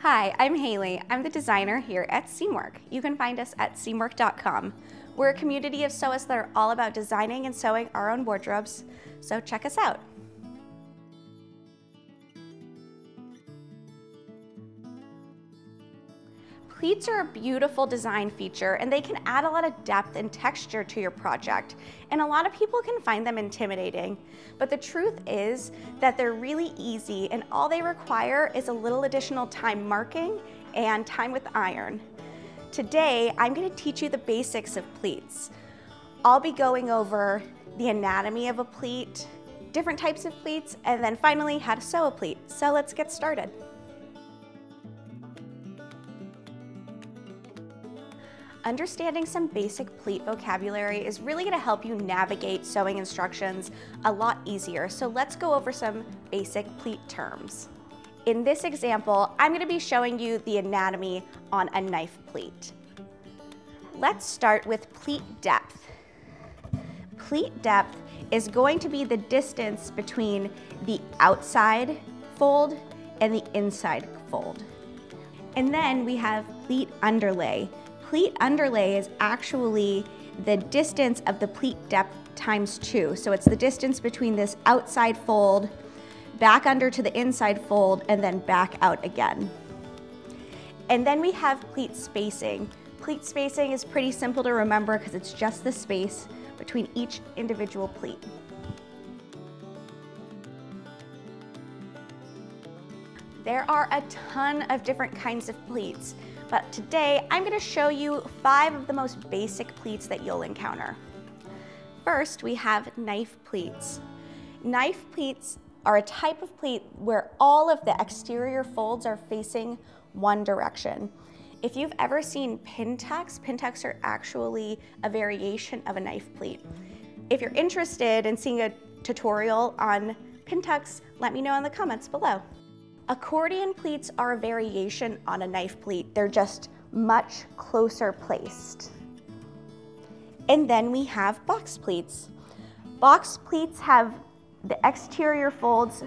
Hi, I'm Haley. I'm the designer here at Seamwork. You can find us at seamwork.com. We're a community of sewists that are all about designing and sewing our own wardrobes, so check us out. Pleats are a beautiful design feature and they can add a lot of depth and texture to your project. And a lot of people can find them intimidating. But the truth is that they're really easy and all they require is a little additional time marking and time with iron. Today, I'm going to teach you the basics of pleats. I'll be going over the anatomy of a pleat, different types of pleats, and then finally how to sew a pleat. So let's get started. Understanding some basic pleat vocabulary is really going to help you navigate sewing instructions a lot easier. So let's go over some basic pleat terms. In this example, I'm going to be showing you the anatomy on a knife pleat. Let's start with pleat depth. Pleat depth is going to be the distance between the outside fold and the inside fold. And then we have pleat underlay. Pleat underlay is actually the distance of the pleat depth times 2. So it's the distance between this outside fold, back under to the inside fold, and then back out again. And then we have pleat spacing. Pleat spacing is pretty simple to remember because it's just the space between each individual pleat. There are a ton of different kinds of pleats, but today I'm going to show you 5 of the most basic pleats that you'll encounter. First, we have knife pleats. Knife pleats are a type of pleat where all of the exterior folds are facing one direction. If you've ever seen pin tucks are actually a variation of a knife pleat. If you're interested in seeing a tutorial on pin tucks, let me know in the comments below. Accordion pleats are a variation on a knife pleat. They're just much closer placed. And then we have box pleats. Box pleats have the exterior folds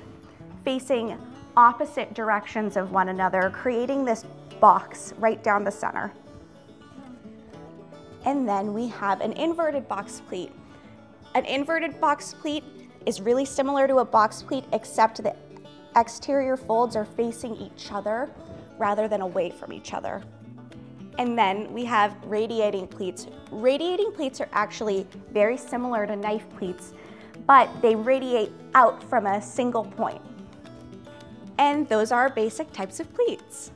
facing opposite directions of one another, creating this box right down the center. And then we have an inverted box pleat. An inverted box pleat is really similar to a box pleat, except the exterior folds are facing each other rather than away from each other. And then we have radiating pleats. Radiating pleats are actually very similar to knife pleats, but they radiate out from a single point. And those are basic types of pleats.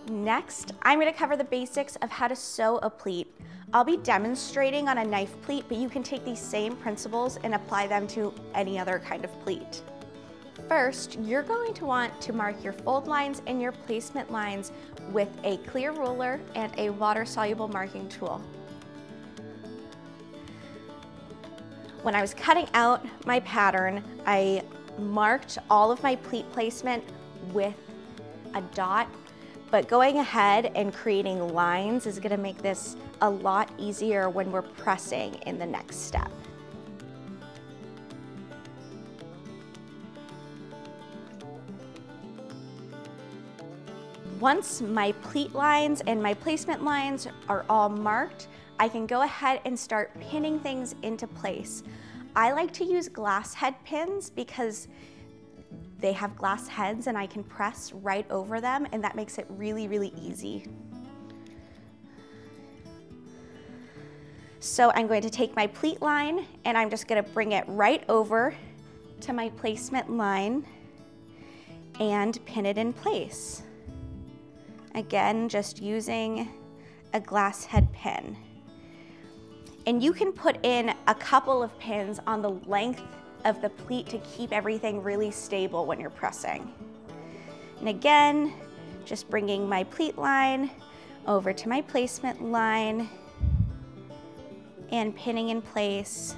Next, I'm going to cover the basics of how to sew a pleat. I'll be demonstrating on a knife pleat, but you can take these same principles and apply them to any other kind of pleat. First, you're going to want to mark your fold lines and your placement lines with a clear ruler and a water-soluble marking tool. When I was cutting out my pattern, I marked all of my pleat placement with a dot, but going ahead and creating lines is going to make this a lot easier when we're pressing in the next step. Once my pleat lines and my placement lines are all marked, I can go ahead and start pinning things into place. I like to use glass head pins because they have glass heads and I can press right over them, and that makes it really, really easy. So I'm going to take my pleat line and I'm just going to bring it right over to my placement line and pin it in place. Again, just using a glass head pin. And you can put in a couple of pins on the length of the pleat to keep everything really stable when you're pressing. And again, just bringing my pleat line over to my placement line and pinning in place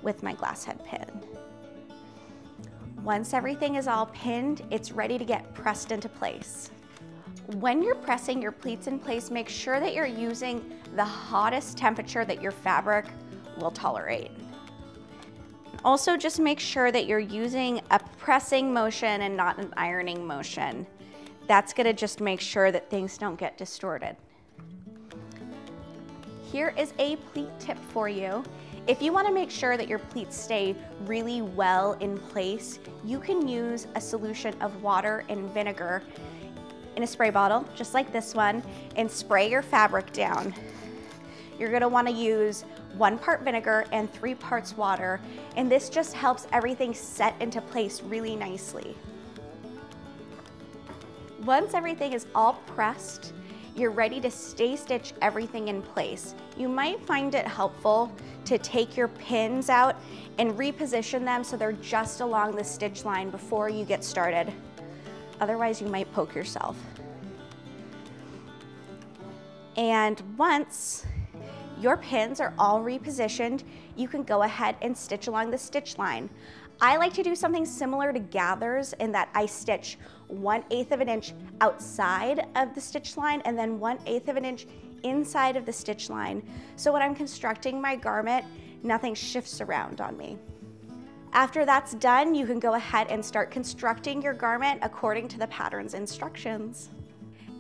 with my glass head pin. Once everything is all pinned, it's ready to get pressed into place. When you're pressing your pleats in place, make sure that you're using the hottest temperature that your fabric will tolerate. also just make sure that you're using a pressing motion and not an ironing motion. That's gonna just make sure that things don't get distorted. Here is a pleat tip for you. If you want to make sure that your pleats stay really well in place, you can use a solution of water and vinegar in a spray bottle, just like this one, and spray your fabric down. You're going to want to use 1 part vinegar and 3 parts water, and this just helps everything set into place really nicely. Once everything is all pressed, you're ready to stay stitch everything in place. You might find it helpful to take your pins out and reposition them so they're just along the stitch line before you get started. Otherwise, you might poke yourself. And once your pins are all repositioned, you can go ahead and stitch along the stitch line. I like to do something similar to gathers in that I stitch 1/8 of an inch outside of the stitch line and then 1/8 of an inch inside of the stitch line. So when I'm constructing my garment, nothing shifts around on me. After that's done, you can go ahead and start constructing your garment according to the pattern's instructions.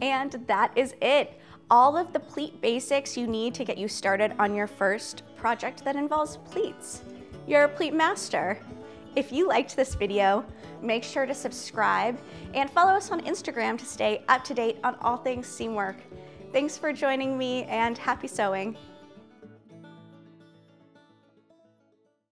And that is it. All of the pleat basics you need to get you started on your first project that involves pleats. You're a pleat master. If you liked this video, make sure to subscribe and follow us on Instagram to stay up to date on all things Seamwork. Thanks for joining me and happy sewing.